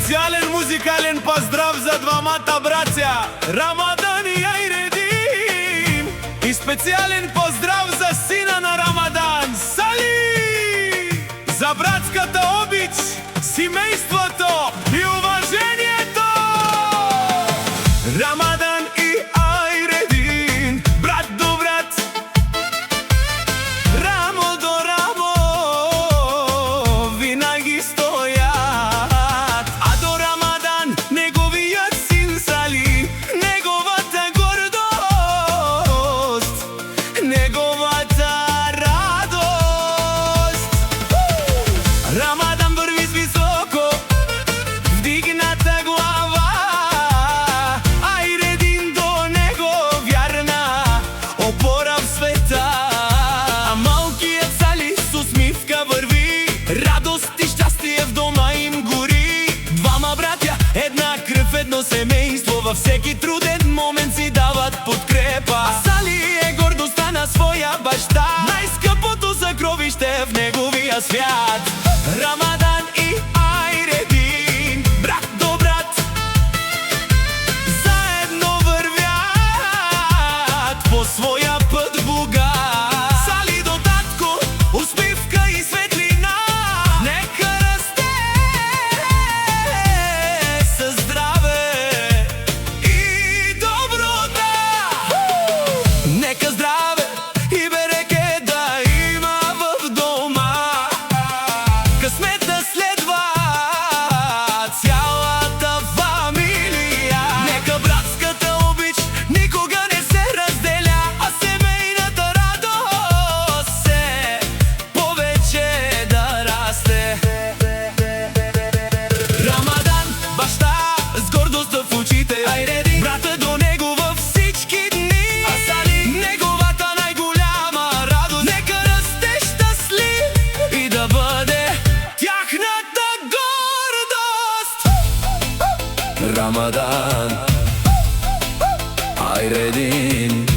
Специален музикален поздрав за двамата братя Рамадан и Айредин. И специален поздрав за сина на Рамадан Сали. За братската обич, семейството и уважението. Рамадан и Айредин, брат до брат, рамо до рамо, винаги стоят. А до Рамадан неговият син Сали, неговата гордост, неговата радост. Рамадан върви с високо вдигната глава, Айредин до него вярна опора в света. А малкият Сали с усмивка върви, радост и щастие в дома им гори. Двама братя, една кръв, едно семейство, във всеки труден момент си дават подкрепа. А Сали е гордостта на своя баща, най-скъпото съкровище в неговия свят. Рамадан и Айредин, брат до брат, заедно вървят по своя път богат. Сали до татко, усмивка и светлина, нека расте със здраве и доброта. Нека здраве и береке да има в дома, късмет да следва цялата фамилия. Нека братската обич никога не се разделя, а семейната радост се повече да расте. Рамадан, баща с гордостта в очите, Айредин, брата до него във всички дни. А Сали, неговата най-голяма радост, нека расте щастлив и да бъде тяхната гордост. Рамадан, Айредин.